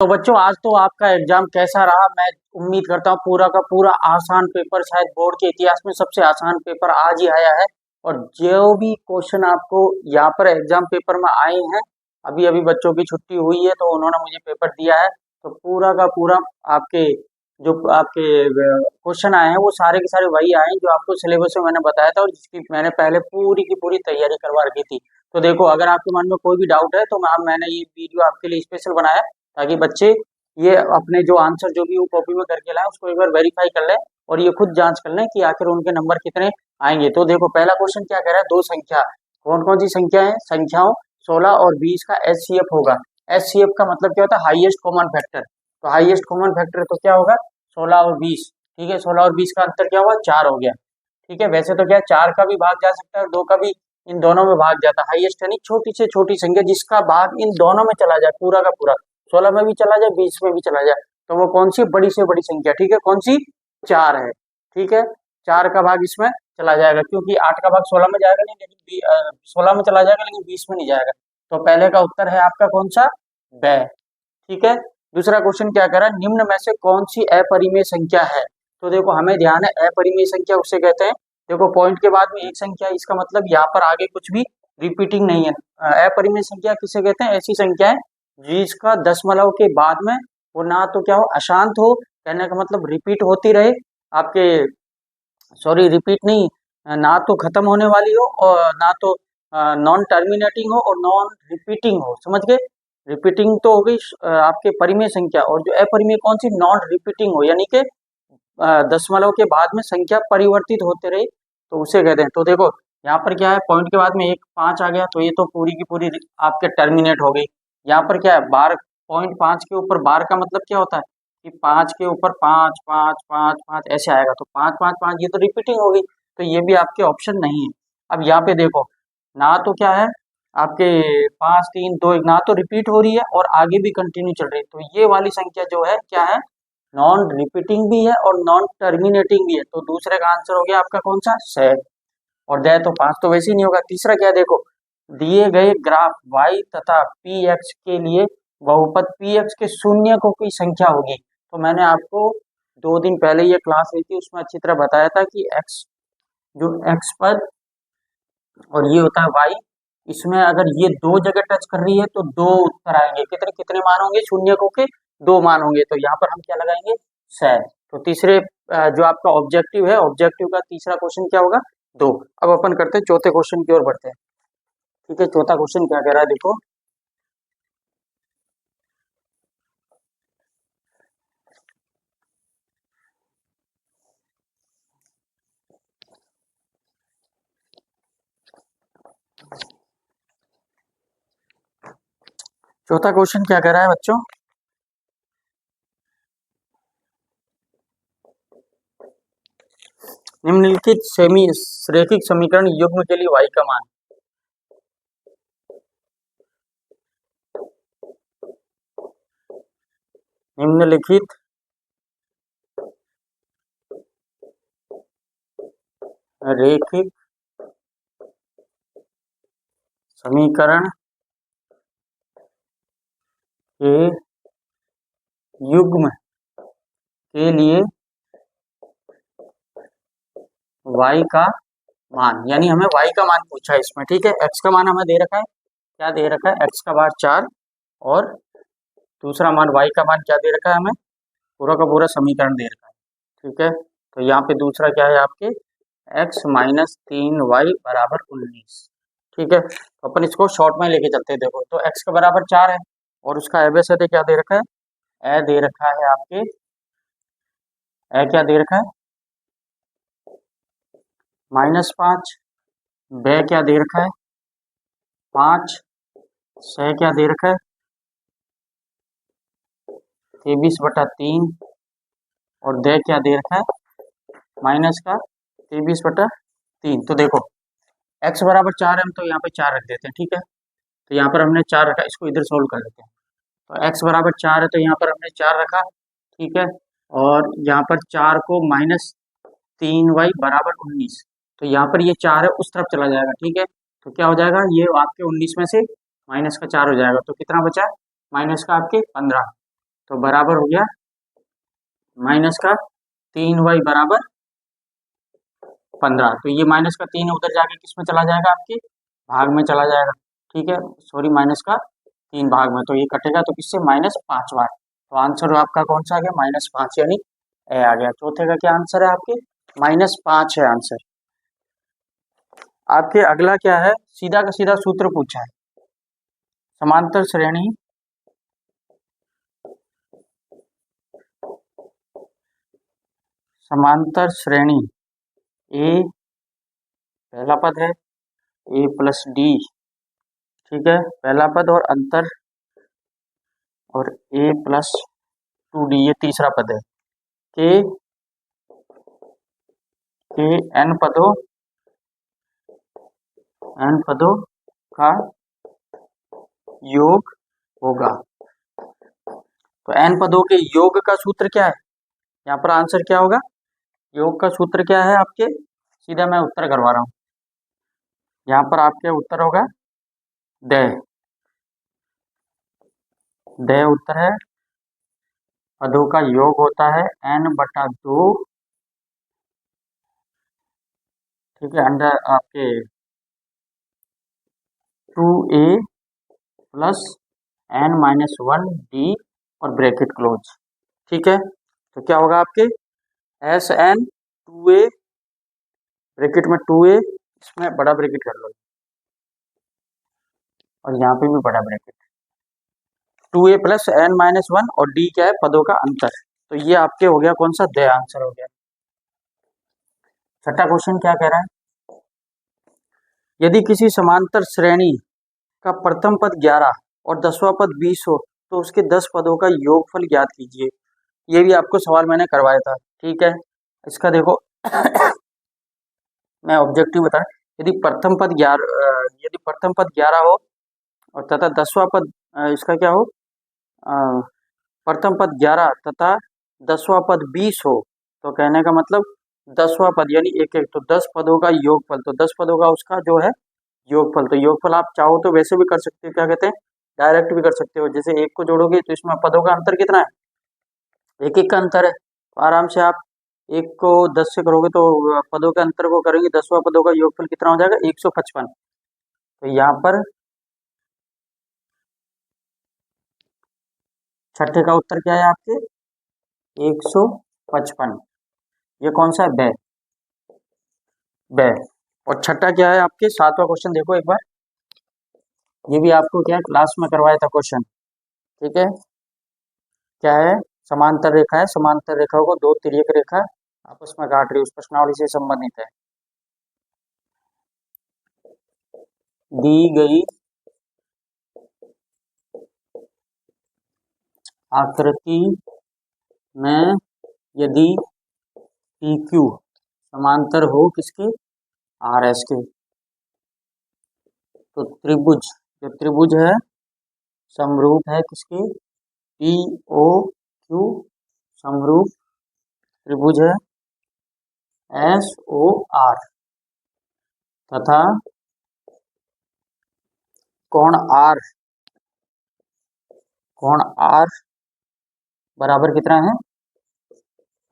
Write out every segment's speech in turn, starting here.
तो बच्चों, आज तो आपका एग्जाम कैसा रहा? मैं उम्मीद करता हूँ पूरा का पूरा आसान पेपर, शायद बोर्ड के इतिहास में सबसे आसान पेपर आज ही आया है। और जो भी क्वेश्चन आपको यहाँ पर एग्जाम पेपर में आए हैं, अभी अभी बच्चों की छुट्टी हुई है तो उन्होंने मुझे पेपर दिया है। तो पूरा का पूरा आपके जो आपके क्वेश्चन आए हैं वो सारे के सारे वही आए हैं जो आपको सिलेबस में मैंने बताया था और जिसकी मैंने पहले पूरी की पूरी तैयारी करवा रखी थी। तो देखो, अगर आपके मन में कोई भी डाउट है तो मैंने ये वीडियो आपके लिए स्पेशल बनाया ताकि बच्चे ये अपने जो आंसर जो भी वो कॉपी में करके लाए उसको एक बार वेरीफाई कर लें और ये खुद जांच कर लें कि आखिर उनके नंबर कितने आएंगे। तो देखो, पहला क्वेश्चन क्या कह रहा है, दो संख्या, कौन कौन सी संख्या है? संख्याओं 16 और 20 का एचसीएफ होगा। एचसीएफ का मतलब क्या होता है? Highest common factor. तो हाईएस्ट कॉमन फैक्टर तो क्या होगा? 16 और 20। ठीक है, 16 और 20 का अंतर क्या हुआ? 4 हो गया। ठीक है, वैसे तो क्या 4 का भी भाग जा सकता है और 2 का भी, इन दोनों में भाग जाता है। हाईएस्ट यानी छोटी से छोटी संख्या जिसका भाग इन दोनों में चला जाए, पूरा का पूरा 16 में भी चला जाए, 20 में भी चला जाए, तो वो कौन सी बड़ी से बड़ी संख्या? ठीक है, कौन सी? 4 है। ठीक है, 4 का भाग इसमें चला जाएगा क्योंकि 8 का भाग 16 में जाएगा नहीं, लेकिन 16 में चला जाएगा लेकिन 20 में नहीं जाएगा। तो पहले का उत्तर है आपका कौन सा? ब। ठीक है, दूसरा क्वेश्चन क्या कह रहा है, निम्न में से कौन सी अपरिमेय संख्या है? तो देखो, हमें ध्यान है अपरिमेय संख्या उसे कहते हैं, देखो पॉइंट के बाद में एक संख्या, इसका मतलब यहाँ पर आगे कुछ भी रिपीटिंग नहीं है। अपरिमेय संख्या किसे कहते हैं? ऐसी संख्या है जिसका दशमलव के बाद में वो ना तो क्या हो, अशांत हो, कहने का मतलब रिपीट होती रहे आपके, सॉरी रिपीट नहीं, ना तो खत्म होने वाली हो और ना तो नॉन टर्मिनेटिंग हो और नॉन रिपीटिंग हो। समझ गए? रिपीटिंग तो हो गई आपके परिमेय संख्या, और जो अपरिमेय कौन सी? नॉन रिपीटिंग हो, यानी कि दशमलव के बाद में संख्या परिवर्तित होते रहे तो उसे कहते हैं। तो देखो, यहाँ पर क्या है, पॉइंट के बाद में एक 5 आ गया तो ये तो पूरी की पूरी आपके टर्मिनेट हो गई। यहाँ पर क्या है, बार, पॉइंट 5 के ऊपर बार का मतलब क्या होता है कि 5 के ऊपर 5 5 5 5 ऐसे आएगा, तो 5 5 5 ये तो रिपीटिंग हो गई, तो ये भी आपके ऑप्शन नहीं है। अब यहाँ पे देखो, ना तो क्या है आपके 5 3 2 1, ना तो रिपीट हो रही है और आगे भी कंटिन्यू चल रही है, तो ये वाली संख्या जो है क्या है, नॉन रिपीटिंग भी है और नॉन टर्मिनेटिंग भी है। तो दूसरे का आंसर हो गया आपका कौन सा? से। और दे तो 5 तो वैसे ही नहीं होगा। तीसरा क्या है, देखो, दिए गए ग्राफ y तथा px के लिए बहुपद px के शून्य को की संख्या होगी। तो मैंने आपको 2 दिन पहले ये क्लास ली थी, उसमें अच्छी तरह बताया था कि x, जो x पद और ये होता है y, इसमें अगर ये दो जगह टच कर रही है तो दो उत्तर आएंगे। कितने कितने मान होंगे शून्य को के? 2 मान होंगे। तो यहाँ पर हम क्या लगाएंगे? सै। तो तीसरे जो आपका ऑब्जेक्टिव है, ऑब्जेक्टिव का तीसरा क्वेश्चन क्या होगा? 2। अब अपन करते हैं चौथे क्वेश्चन की ओर बढ़ते हैं। ठीक है, चौथा क्वेश्चन क्या कह रहा है, देखो, चौथा क्वेश्चन क्या कह रहा है बच्चों, निम्नलिखित सेमी रैखिक समीकरण युग्म के लिए y का मान। निम्नलिखित रैखिक समीकरण के युग्म के लिए y का मान, यानी हमें y का मान पूछा है इसमें। ठीक है, x का मान हमें दे रखा है, क्या दे रखा है? x का भाग 4, और दूसरा मान y का मान क्या दे रखा है हमें? पूरा का पूरा समीकरण दे रखा है। ठीक है, तो यहाँ पे दूसरा क्या है आपके, x माइनस 3y बराबर 19। ठीक है, तो अपन इसको शॉर्ट में लेके चलते हैं। देखो, तो x का बराबर 4 है और उसका एबीसीडी क्या दे रखा है? ए दे रखा है आपके, ए क्या दे रखा है? -5। ब क्या दे रखा है? 5। सह क्या दे रखा है? 23/3। और दे क्या दे रखा है? माइनस का 23/3। तो देखो, x बराबर 4 है, हम तो यहाँ पे 4 रख देते हैं। ठीक है, तो यहाँ पर हमने 4 रखा, इसको इधर सोल्व कर लेते हैं। तो x बराबर 4 है तो यहाँ पर हमने 4 रखा। ठीक है, और यहाँ पर 4 को -3y बराबर 19, तो यहाँ पर ये 4 है उस तरफ चला जाएगा। ठीक है, तो क्या हो जाएगा, ये आपके 19 में से -4 हो जाएगा, तो कितना बचा? माइनस का आपके 15। तो बराबर हो गया माइनस का 3y बराबर 15। तो ये माइनस का 3 उधर जाके किस में चला जाएगा, आपके भाग में चला जाएगा। ठीक है, सॉरी, माइनस का 3 भाग में, तो ये कटेगा तो किससे, -5 बार। तो आंसर आपका कौन सा आ गया, -5, यानी ए आ गया। चौथे का क्या आंसर है आपके, -5 है आंसर। आपके अगला क्या है, सीधा का सीधा सूत्र पूछा है। समांतर श्रेणी समांतर श्रेणी ए पहला पद है, ए प्लस डी, ठीक है, पहला पद, और अंतर, और ए प्लस 2d ये तीसरा पद है। के के एन पदों का योग होगा। तो एन पदों के योग का सूत्र क्या है, यहाँ पर आंसर क्या होगा, योग का सूत्र क्या है आपके, सीधा मैं उत्तर करवा रहा हूँ। यहाँ पर आपके उत्तर होगा द उत्तर है, पदों का योग होता है n/2, ठीक है, अंडर आपके 2a प्लस n-1d और ब्रैकेट क्लोज। ठीक है, तो क्या होगा आपके SN 2a ब्रैकेट में 2a, इसमें बड़ा ब्रैकेट कर लो, और यहाँ पे भी बड़ा ब्रैकेट, 2a प्लस n-1 और d क्या है, पदों का अंतर। तो ये आपके हो गया कौन सा, द आंसर हो गया। छठा क्वेश्चन क्या कह रहा है, यदि किसी समांतर श्रेणी का प्रथम पद 11 और 10वां पद 20 हो तो उसके 10 पदों का योगफल ज्ञात कीजिए। ये भी आपको सवाल मैंने करवाया था। ठीक है, इसका देखो मैं ऑब्जेक्टिव बता, यदि प्रथम पद 11 हो और तथा 10वां पद इसका क्या हो, अ, प्रथम पद 11 तथा 10वां पद 20 हो, तो कहने का मतलब 10वां पद यानी एक एक, तो 10 पदों का योगफल, तो 10 पदों का उसका जो है योगफल। तो योगफल आप चाहो तो वैसे भी कर सकते हो, क्या कहते हैं, डायरेक्ट भी कर सकते हो। जैसे एक को जोड़ोगे तो इसमें पदों का अंतर कितना है, एक एक का अंतर है, तो आराम से आप एक को 10 से करोगे तो पदों के अंतर को करेंगे, 10वां पदों का योगफल कितना हो जाएगा, 155। तो यहाँ पर छठे का उत्तर क्या है आपके, 155। ये कौन सा है, ब। और छठा क्या है आपके, सातवां क्वेश्चन देखो एक बार, ये भी आपको क्या क्लास में करवाया था क्वेश्चन। ठीक है, क्या है, समांतर रेखा है, समांतर रेखाओं को दो तिर्यक रेखा आपस में काट रही है, उस प्रश्नावली से संबंधित है। दी गई आकृति में यदि पी क्यू समांतर हो किसके, आर एस के, तो त्रिभुज, जो त्रिभुज है समरूप है किसके, पी ओ क्यू समरूप त्रिभुज है एस ओ आर, तथा कोण आर, कोण आर बराबर कितना है,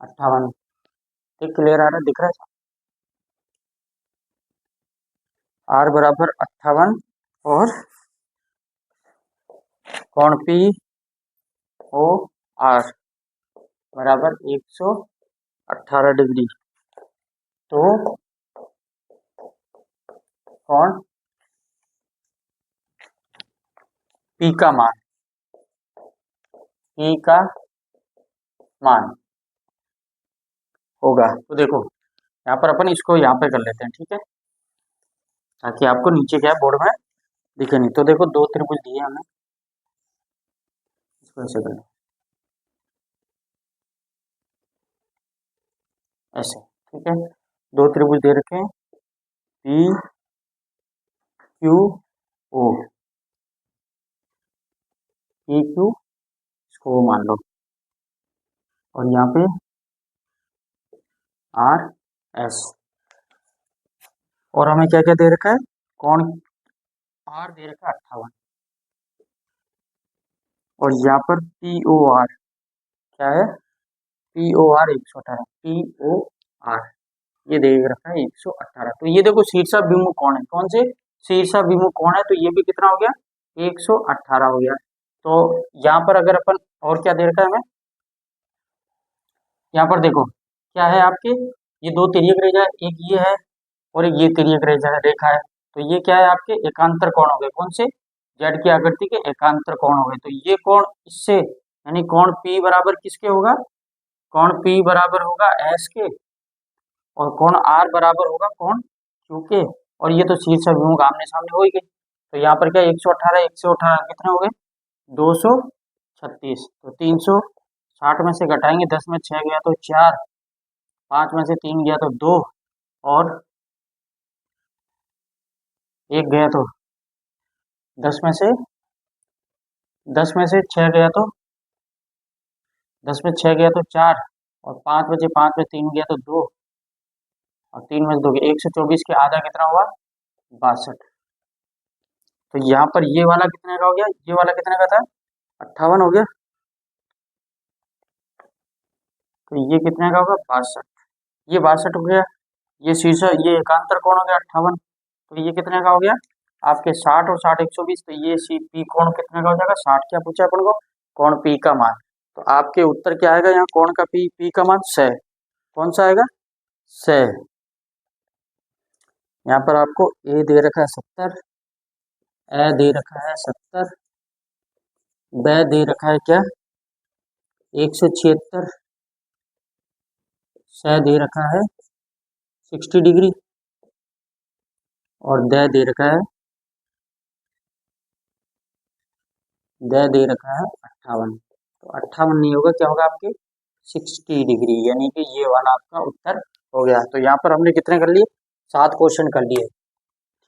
58। ठीक, क्लियर आ रहा है, दिख रहा है, आर बराबर 58, और कोण पी ओ आर बराबर 118 डिग्री। तो कोण पी का मान, पी का मान होगा, तो देखो यहाँ पर अपन इसको यहाँ पे कर लेते हैं, ठीक है, ताकि आपको नीचे क्या है बोर्ड में दिखे नहीं। तो देखो दो त्रिभुज दिए हमें, इसको ऐसे कर लो, ऐसे, ठीक है, दो त्रिभुज दे रखे हैं, P Q O, P Q इसको वो मान लो, और यहाँ पे आर एस, और हमें क्या क्या दे रखा है, कोण आर दे रखा है 58, और यहाँ पर पी ओ आर क्या है, P O R 118, P O R, ये दे रखा है 118। तो ये देखो शीर्षाभिमुख कोण है, कौन से शीर्षाभिमुख कोण है, तो ये भी कितना हो गया, 118 हो गया। तो यहाँ पर अगर अपन और क्या दे रखा है हमें, यहाँ पर देखो क्या है आपके, ये दो तिर्यक रेखा है, एक ये है और एक ये तिर्यक रेखा है। तो ये क्या है आपके एकांतर कोण हो गए, कौन से, जेड की आकृति के एकांतर कोण हो गए। तो ये कोण इससे यानी कोण पी बराबर किसके होगा, कोण पी बराबर होगा एस के, और कोण आर बराबर होगा कोण क्यू के। और ये तो शीर्ष अभिमुख आमने सामने हो ही गई। तो यहाँ पर क्या 118 118 कितने हो गए, 236। तो 360 में से घटाएंगे, 10 में 6 गया तो 4, 5 में से 3 गया तो 2, और 1 गया तो 10 में से 6 गया तो 10 में 6 गया तो 4, और 5 में से 5 में 3 गया तो 2, और 3 में से 2 गया, 124 के आधा कितना हुआ, 62। तो यहाँ पर ये वाला कितने का हो गया, ये वाला कितने का था, 58 हो गया। तो ये कितने का होगा, 62, ये 62 हो गया। ये शीर्ष ये एकांतर कोण हो गया 58। तो ये कितने का हो गया आपके 60 और 60 120। तो ये सी पी कोण कितने का हो जाएगा, 60। क्या पूछा अपन को, कोण पी का मान। तो आपके उत्तर क्या आएगा यहाँ, कोण का पी का मान 100, कौन सा आएगा 100। यहाँ पर आपको ए दे रखा है 70, ए दे रखा है 70, ब दे रखा है क्या 176, स दे रखा है 60 डिग्री, और दे रखा है दे रखा है 58। तो 58 नहीं होगा, क्या होगा आपके 60 डिग्री, यानी कि ये वाला आपका उत्तर हो गया। तो यहाँ पर हमने कितने कर लिए, 7 क्वेश्चन कर लिए।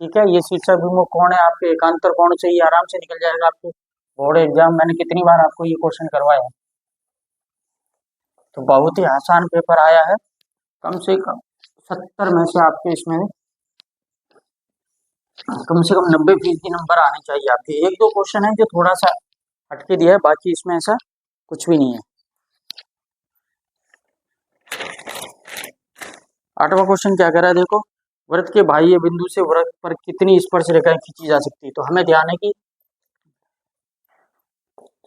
ठीक है, ये शीर्षाभिमुख कोण है आपके एकांतर कोण से ये आराम से निकल जाएगा आपको। बोर्ड एग्जाम मैंने कितनी बार आपको ये क्वेश्चन करवाया है। तो बहुत ही आसान पेपर आया है, कम से कम 70 में से आपके इसमें कम से कम 90% नंबर आने चाहिए आपके। एक दो क्वेश्चन है जो थोड़ा सा हटके दिया है, बाकी इसमें ऐसा कुछ भी नहीं है। 8वां क्वेश्चन क्या कह रहा है, देखो वृत्त के बाह्य बिंदु से वृत्त पर कितनी स्पर्श रेखाएं खींची जा सकती है। तो हमें ध्यान है कि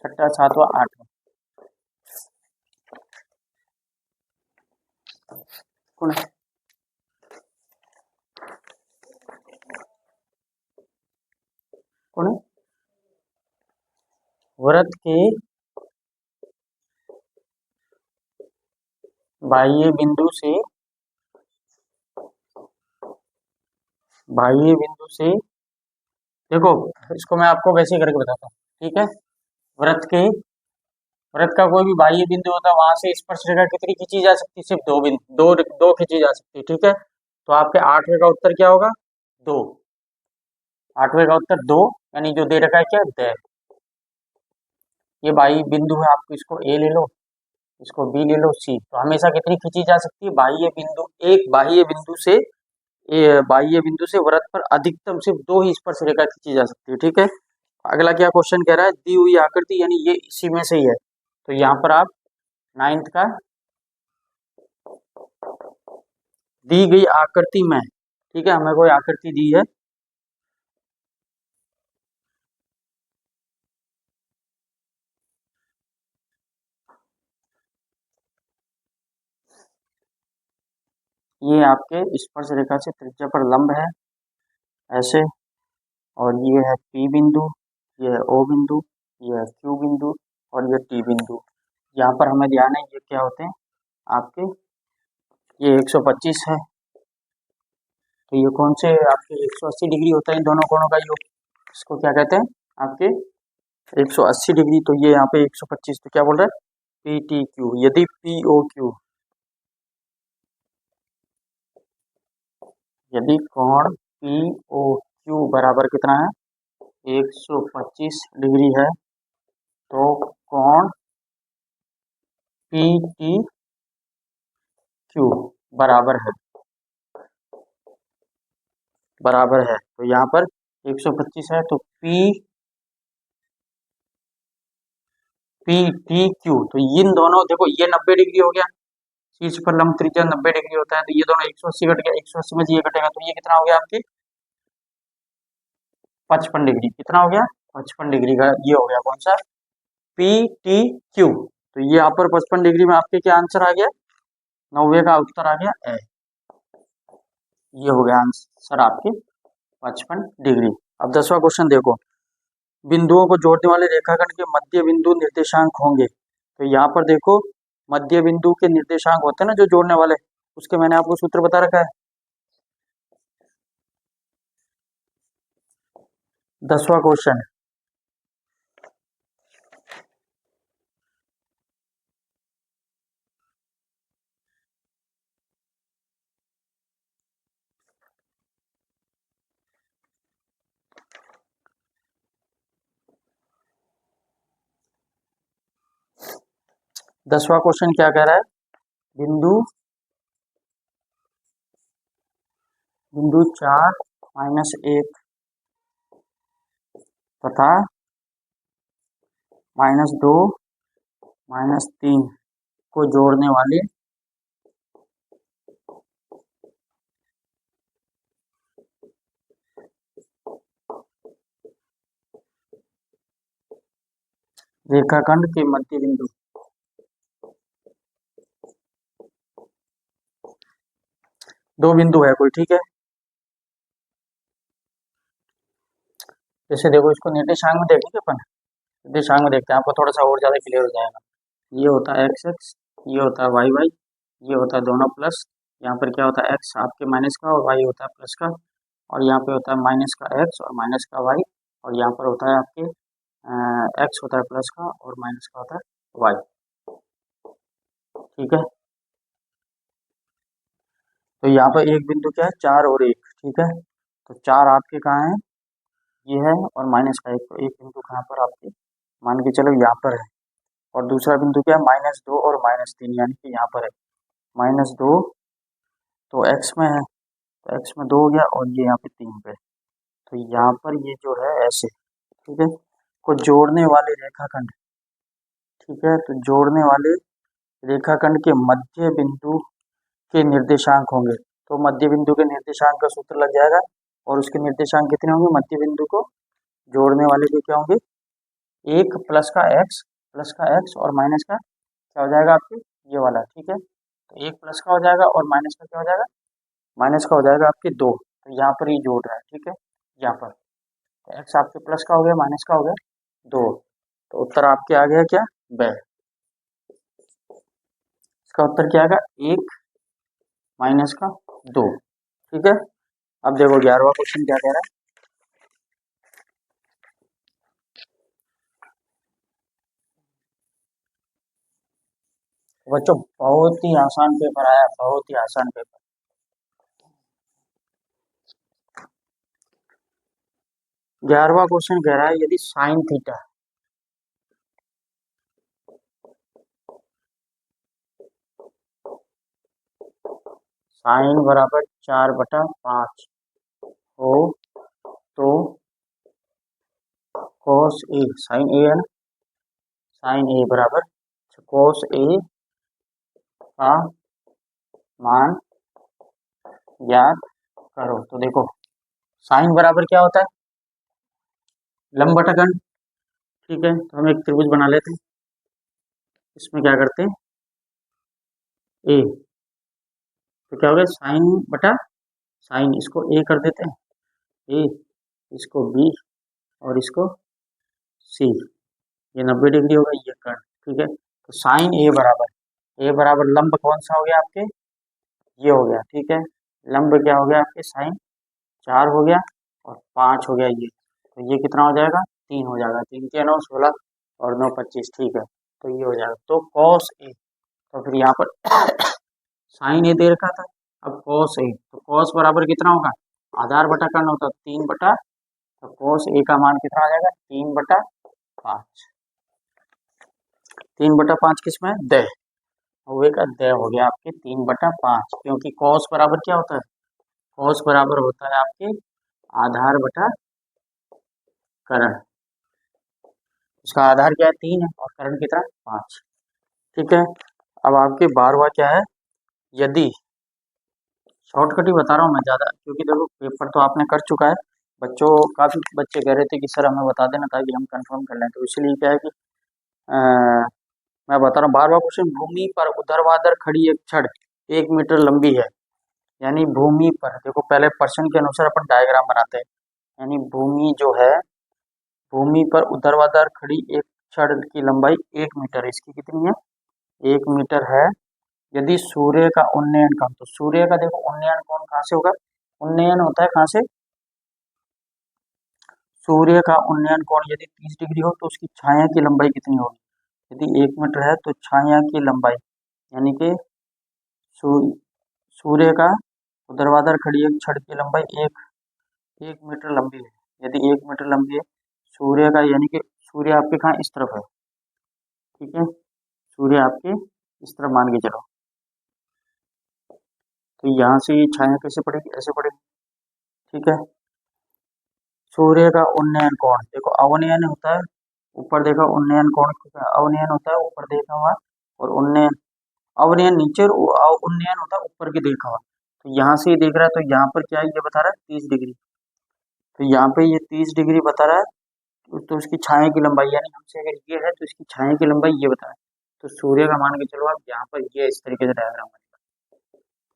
6वां 7वां 8वां कौन है, कौन है, वृत्त के बाह्य बिंदु से देखो इसको मैं आपको वैसे ही करके बताता हूँ। ठीक है, वृत्त के वृत्त का कोई भी बाह्य बिंदु होता है, वहां से स्पर्श रेखा कितनी खींची जा सकती है, सिर्फ दो बिंदु, दो खींची जा सकती है। ठीक है, तो आपके 8वें का उत्तर क्या होगा, 2। 8वें का उत्तर 2, यानी जो दे रखा है क्या दे, ये बाह्य बिंदु है, आपको इसको ए ले लो, इसको बी ले लो, सी। तो हमेशा कितनी खींची जा सकती है, बाह्य बिंदु, एक बाह्य बिंदु से बाह्य बिंदु से वृत्त पर अधिकतम सिर्फ 2 ही स्पर्श रेखा खींची जा सकती है। ठीक है, अगला क्या क्वेश्चन कह रहा है, दी हुई आकृति यानी ये इसी में से ही है। तो यहाँ पर आप 9th का दी गई आकृति में, ठीक है, हमें कोई आकृति दी है, ये आपके स्पर्श रेखा से त्रिज्या पर लंब है ऐसे, और ये है पी बिंदु, ये है ओ बिंदु, ये है क्यू बिंदु, और ये टी बिंदु। यहाँ पर हमें ध्यान है ये क्या होते हैं आपके, ये 125 है, तो ये कौन से आपके 180 डिग्री होता है इन दोनों कोणों का योग, इसको क्या कहते हैं आपके 180 डिग्री। तो ये यहाँ पे 125, तो क्या बोल रहा है पी टी क्यू, यदि पी ओ क्यू, यदि कोण पी ओ क्यू बराबर कितना है 125 डिग्री है, तो कोण पी टी क्यू बराबर है, तो यहाँ पर 125 है, तो P पी टी क्यू, तो इन दोनों देखो ये 90 डिग्री हो गया, शीर्ष पर लंब त्रिज्या 90 डिग्री होता है, तो ये दोनों 180 कट गया, 180 में से ये कटेगा तो ये कितना हो गया आपके 55 डिग्री। कितना हो गया 55 डिग्री का ये हो गया कौन सा पी टी क्यू। तो ये यहाँ पर 55 डिग्री में आपके क्या आंसर आ गया, 90 का उत्तर आ गया ए। ये हो गया आंसर आपके 55 डिग्री। अब 10वां क्वेश्चन देखो, बिंदुओं को जोड़ने वाले रेखाखंड के मध्य बिंदु निर्देशांक होंगे। तो यहाँ पर देखो मध्य बिंदु के निर्देशांक होते हैं ना जो जोड़ने वाले, उसके मैंने आपको सूत्र बता रखा है। 10वां क्वेश्चन, दसवां क्वेश्चन क्या कह रहा है, बिंदु बिंदु 4-1 तथा -2-3 को जोड़ने वाले रेखाखंड के मध्य बिंदु, दो बिंदु है कोई, ठीक है। जैसे देखो इसको निर्देशांक में देखेंगे अपन, निर्देशांक में देखते हैं आपको थोड़ा सा और ज्यादा क्लियर हो जाएगा। ये होता है एक्स एक्स, ये होता है वाई वाई, ये होता है दोनों प्लस, यहाँ पर क्या होता है एक्स आपके माइनस का और वाई होता है प्लस का, और यहाँ पे होता है माइनस का एक्स और माइनस का वाई, और यहाँ पर होता है आपके एक्स होता है प्लस का और माइनस का होता है वाई, ठीक है। तो यहाँ पर एक बिंदु क्या है 4 और 1, ठीक है। तो 4 आपके कहाँ है, ये है, और माइनस का 1, तो एक बिंदु कहाँ पर आपके मान के चलो यहाँ पर है, और दूसरा बिंदु क्या है -2 और -3 यानी कि यहाँ पर है -2, तो एक्स में है, तो एक्स में 2 हो गया और ये यहाँ पे 3 पे, तो यहाँ पर ये जो है ऐसे, ठीक है, को जोड़ने वाले रेखाखंड, ठीक है, तो जोड़ने वाले रेखाखंड के मध्य बिंदु के निर्देशांक होंगे। तो मध्य बिंदु के निर्देशांक का सूत्र लग जाएगा, और उसके निर्देशांक कितने होंगे, मध्य बिंदु को जोड़ने वाले के क्या होंगे, एक प्लस का एक्स और माइनस का क्या हो जाएगा आपके ये वाला, ठीक है। तो एक प्लस का हो जाएगा और माइनस का क्या हो जाएगा, माइनस का हो जाएगा आपके 2, तो यहाँ पर ये जोड़ रहा है, ठीक है, यहाँ पर तो एक्स आपके प्लस का हो गया माइनस का हो गया 2, तो उत्तर आपके आ गया क्या ब। इसका उत्तर क्या आएगा 1 माइनस का 2, ठीक है। अब देखो 11वां क्वेश्चन क्या कह रहा है, बच्चों बहुत ही आसान पेपर आया, बहुत ही आसान पेपर। 11वां क्वेश्चन कह रहा है यदि साइन थीटा साइन बराबर 4/5 हो तो cos ए, साइन ए है ना, साइन ए बराबर cos ए का मान ज्ञात करो। तो देखो साइन बराबर क्या होता है, लंब बटा घन, ठीक है। तो हम एक त्रिभुज बना लेते हैं, इसमें क्या करते हैं ए, तो क्या हो गया साइन बटा साइन, इसको ए कर देते हैं ए, इसको बी और इसको सी, ये 90 डिग्री होगा ये कर्ण, ठीक है। तो साइन ए बराबर लंब कौन सा हो गया आपके, ये हो गया, ठीक है। लंब क्या हो गया आपके साइन 4 हो गया और 5 हो गया ये, तो ये कितना हो जाएगा 3 हो जाएगा, 3 के 9 16 और 9 25, ठीक है। तो ये हो जाएगा, तो कॉस ए, तो फिर यहाँ पर साइन ए दे रखा था, अब कॉस ए, तो कॉस बराबर कितना होगा, आधार बटा कर्ण होता है 3/, तो कॉस ए का मान कितना आ जाएगा 3/5, 3/5 किसमें द, हुए का द हो गया आपके 3/5, क्योंकि कॉस बराबर क्या होता है, कॉस बराबर होता है आपके आधार बटा कर्ण, इसका आधार क्या है 3 है और करण कितना 5। ठीक है, अब आपके 12वां क्या है, यदि, शॉर्टकट ही बता रहा हूँ मैं ज़्यादा, क्योंकि देखो पेपर तो आपने कर चुका है। बच्चों, काफ़ी बच्चे कह रहे थे कि सर हमें बता देना ताकि हम कंफर्म कर लें, तो इसलिए क्या है कि अ, मैं बता रहा हूँ 12वां क्वेश्चन, भूमि पर ऊर्ध्वाधर खड़ी एक छड़ 1 मीटर लंबी है। यानी भूमि पर, देखो पहले पर्सन के अनुसार अपन डायग्राम बनाते हैं। यानी भूमि जो है, भूमि पर ऊर्ध्वाधर खड़ी एक छड़ की लंबाई 1 मीटर है। इसकी कितनी है, 1 मीटर है। यदि सूर्य का उन्नयन कोण, तो सूर्य का देखो उन्नयन कोण कहाँ से होगा, उन्नयन होता है कहाँ से, सूर्य का उन्नयन कोण यदि 30 डिग्री हो तो उसकी छाया की लंबाई कितनी होगी। यदि 1 मीटर है तो छाया की लंबाई, यानी कि सूर्य सूर्य का ऊर्ध्वाधर खड़ी एक छड़ की लंबाई एक 1 मीटर लंबी है। यदि 1 मीटर लंबी है सूर्य का, यानी कि सूर्य आपके कहाँ, इस तरफ है। ठीक है, सूर्य आपके इस तरफ मान के चलो, तो यहाँ से ये छाया कैसे पड़ेगी, ऐसे पड़ेगी। ठीक है, सूर्य का उन्नयन कोण, देखो अवनयन होता है ऊपर, देखो उन्नयन कोण, अवनयन होता है ऊपर देखा हुआ, और उन्नयन, अवनयन नीचे और उन्नयन होता है ऊपर के देखा हुआ। तो यहाँ से ये देख रहा है, तो यहाँ पर क्या है, ये बता रहा है 30 डिग्री। तो यहाँ पे ये 30 डिग्री बता रहा है, तो उसकी छाया की लंबाई, यानी हमसे अगर ये है तो इसकी छाया की लंबाई ये बता रहा है। तो सूर्य का मान के चलो आप, यहाँ पर ये इस तरीके से डायग्राम बनेगा।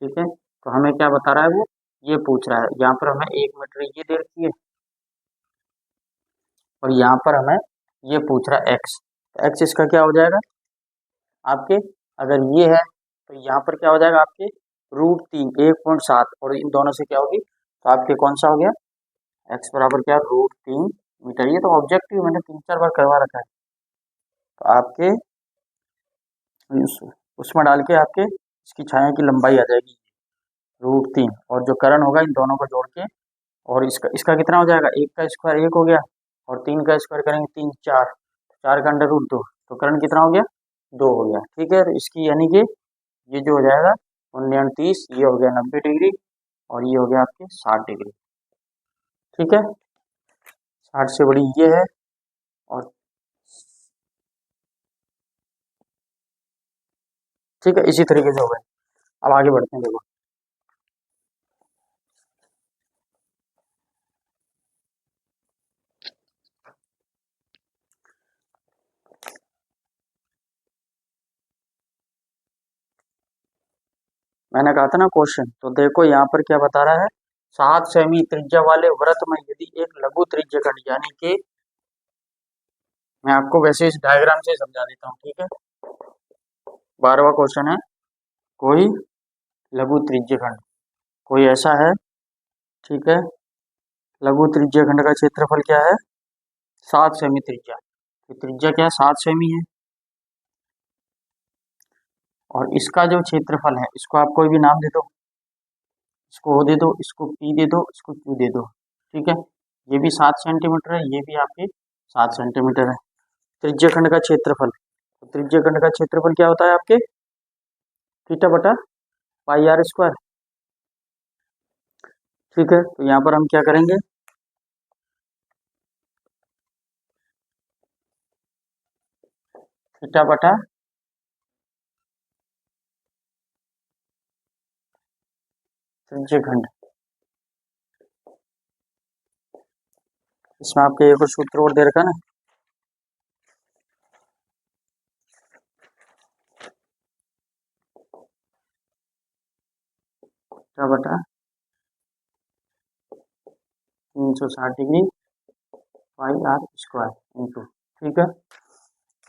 ठीक है, तो हमें क्या बता रहा है वो, ये पूछ रहा है। यहाँ पर हमें 1 मीटर ये दे रखी है, और यहाँ पर हमें ये पूछ रहा है एक्स। तो एक्स इसका क्या हो जाएगा आपके, अगर ये है तो यहाँ पर क्या हो जाएगा आपके, √3 1.7, और इन दोनों से क्या होगी, तो आपके कौन सा हो गया, एक्स बराबर क्या, √3 मीटर। ये तो ऑब्जेक्टिव मैंने 3-4 बार करवा रखा है, तो आपके उसमें डाल के आपके इसकी छाया की लंबाई आ जाएगी √3, और जो करण होगा इन दोनों को जोड़ के, और इसका इसका कितना हो जाएगा, एक का स्क्वायर 1 हो गया, और 3 का स्क्वायर करेंगे 3 4, 4 का अंडर √2, तो करण कितना हो गया 2 हो गया। ठीक है, तो इसकी यानी कि ये जो हो जाएगा 29, ये हो गया 90 डिग्री, और ये हो गया आपके 60 डिग्री। ठीक है, 60 से बड़ी ये है, और ठीक है, इसी तरीके से हो गए। अब आगे बढ़ते हैं, देखो मैंने कहा था ना क्वेश्चन, तो देखो यहाँ पर क्या बता रहा है, 7 सेमी त्रिज्या वाले वृत्त में यदि एक लघु त्रिज्य खंड, यानी कि मैं आपको वैसे इस डायग्राम से समझा देता हूँ। ठीक है, 12वां क्वेश्चन है, कोई लघु त्रिज्य खंड, कोई ऐसा है, ठीक है, लघु त्रिज्य खंड का क्षेत्रफल क्या है, 7 सेमी त्रिज्या, तो त्रिज्या क्या है 7 सेमी है, और इसका जो क्षेत्रफल है, इसको आप कोई भी नाम दे दो, इसको ओ दे दो, इसको पी दे दो, इसको क्यू दे दो। ठीक है, ये भी 7 सेंटीमीटर है, ये भी आपके 7 सेंटीमीटर है। त्रिज्य खंड का क्षेत्रफल, तो त्रिज्य खंड का क्षेत्रफल क्या होता है आपके, थीटा बटा पाई आर स्क्वायर। ठीक है, तो यहाँ पर हम क्या करेंगे, थीटा बटा त्रिज्य खंड, इसमें आपके एक और सूत्र और दे रखा है ना, थीटा बटा 360 degree pi r square into. ठीक है,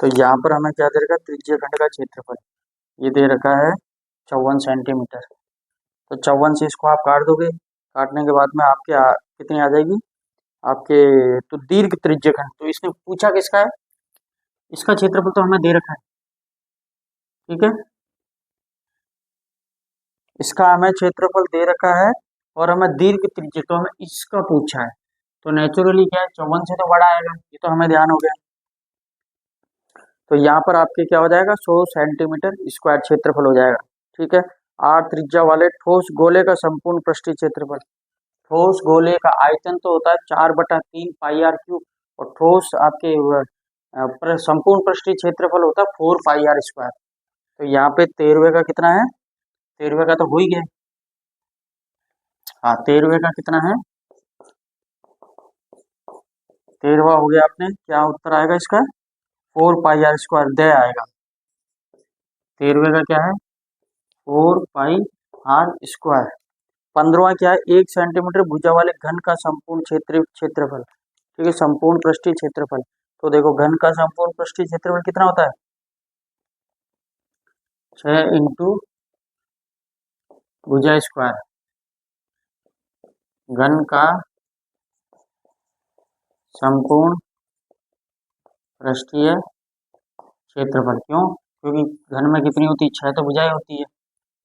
तो यहाँ पर हमें क्या दे रखा है, त्रिज्य खंड का क्षेत्रफल ये दे रखा है 54 सेंटीमीटर। तो 54 से इसको आप काट दोगे, काटने के बाद में आपके कितनी आ जाएगी आपके, तो दीर्घ त्रिज्य खंड, तो इसने पूछा किसका है, इसका क्षेत्रफल तो हमें दे रखा है। ठीक है, इसका हमें क्षेत्रफल दे रखा है, और हमें दीर्घ त्रिज्य, तो हमें इसका पूछा है, तो नेचुरली क्या है 54 से तो बड़ा आएगा, ये तो हमें ध्यान हो गया। तो यहाँ पर आपके क्या हो जाएगा, 100 सेंटीमीटर स्क्वायर क्षेत्रफल हो जाएगा। ठीक है, आर त्रिज्या वाले ठोस गोले का संपूर्ण पृष्ठीय क्षेत्रफल, ठोस गोले का आयतन तो होता है 4/3 पाई आर क्यूब, और ठोस आपके पर संपूर्ण पृष्ठीय क्षेत्रफल होता है 4 पाई r स्क्वायर। तो यहाँ पे 13वें का कितना है, 13वें का तो हो ही गया। हाँ 13वें का कितना है, 13वां हो गया। आपने क्या उत्तर आएगा इसका, 4 पाई r स्क्वायर दे आएगा। 13वें का क्या है, 4 पाई r स्क्वायर। 15वां क्या है, 1 सेंटीमीटर भुजा वाले घन का संपूर्ण क्षेत्रफल। ठीक है, संपूर्ण पृष्ठीय क्षेत्रफल। तो देखो घन का संपूर्ण पृष्ठीय क्षेत्रफल कितना होता है, 6 इंटू भुजा स्क्वायर। घन का संपूर्ण पृष्ठीय क्षेत्रफल, क्यों, क्योंकि घन में कितनी होती है, 6 तो भुजाएं होती है,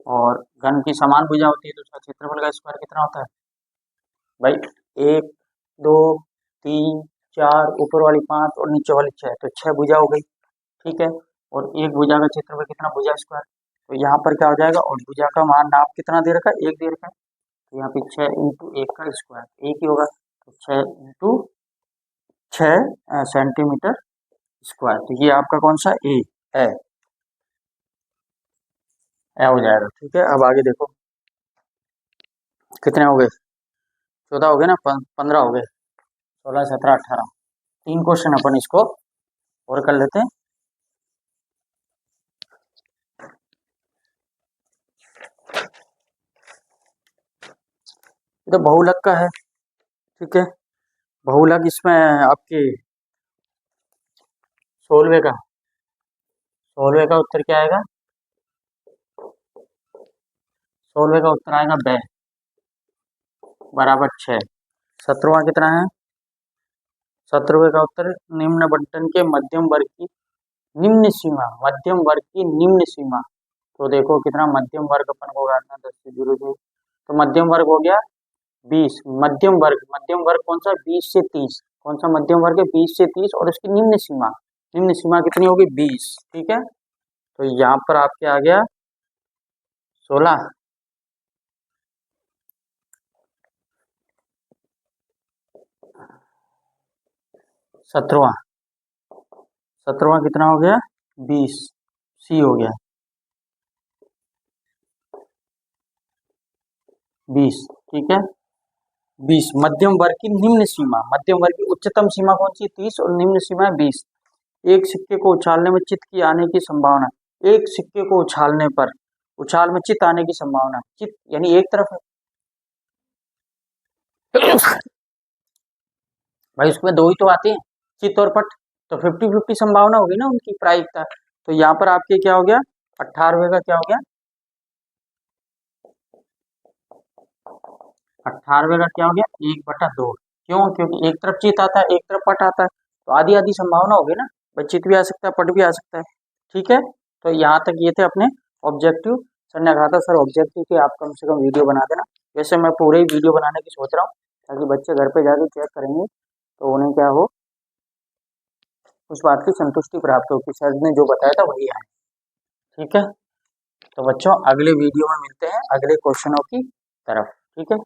और घन की समान भुजा होती है, तो उसका क्षेत्रफल का स्क्वायर कितना होता है भाई, 1 2 3 4, ऊपर वाली 5 और नीचे वाली 6, तो 6 भुजा हो गई। ठीक है, और एक भुजा का क्षेत्रफल कितना, भुजा स्क्वायर। तो यहाँ पर क्या हो जाएगा, और भुजा का मान नाप कितना दे रखा है, 1 दे रखा है, तो यहाँ पे 6 इंटू 1 का स्क्वायर 1 ही होगा, तो 6 इंटू 6 सेंटीमीटर स्क्वायर। तो ये आपका कौन सा ए है, ए हो जाएगा। ठीक है, अब आगे देखो कितने हो गए, 14 हो गए ना, 15 हो गए, 16 17 18, 3 क्वेश्चन अपन इसको और कर लेते हैं। ये तो बहुलक का है। ठीक है, बहुलक इसमें आपके 16वें का उत्तर क्या आएगा, 16वें का उत्तर आएगा ब बराबर 6। 17वां कितना है, 17वें का उत्तर निम्न बंटन के मध्यम वर्ग की निम्न सीमा, मध्यम वर्ग की निम्न सीमा। तो देखो कितना मध्यम वर्ग अपन को काटना, 10 से 0 से, तो मध्यम वर्ग हो गया 20। मध्यम वर्ग कौन सा, 20 से 30, कौन सा मध्यम वर्ग है, 20 से 30, और इसकी निम्न सीमा कितनी होगी, 20। ठीक है, तो यहाँ पर आपके आ गया 16। 17वां, 17वां कितना हो गया, 20, सी हो गया 20। ठीक है, 20 मध्यम वर्ग की निम्न सीमा, मध्यम वर्ग की उच्चतम सीमा कौन सी, 30, और निम्न सीमा है 20। एक सिक्के को उछालने में चित्त की आने की संभावना, एक सिक्के को उछालने पर उछाल में चित्त आने की संभावना, चित्त यानी एक तरफ है भाई, उसमें दो ही तो आते हैं, चित्त और पट, तो 50-50 संभावना होगी ना उनकी प्रायिकता। तो यहाँ पर आपके क्या हो गया, 18वें का क्या हो गया, 18वें का क्या हो गया, 1/2। क्यों, क्योंकि एक तरफ चित्त आता है, एक तरफ पट आता है, तो आधी आधी संभावना होगी ना भाई, चित्त भी आ सकता है, पट भी आ सकता है। ठीक है, तो यहाँ तक ये थे अपने ऑब्जेक्टिव। सर ने कहा था सर ऑब्जेक्टिव के आप कम से कम वीडियो बना देना, वैसे मैं पूरे ही वीडियो बनाने की सोच रहा हूँ, ताकि बच्चे घर पे जाके चेक करेंगे तो उन्हें क्या हो, उस बात की संतुष्टि प्राप्त हो कि सर ने जो बताया था वही आए। ठीक है, तो बच्चों अगले वीडियो में मिलते हैं अगले क्वेश्चनों की तरफ। ठीक है।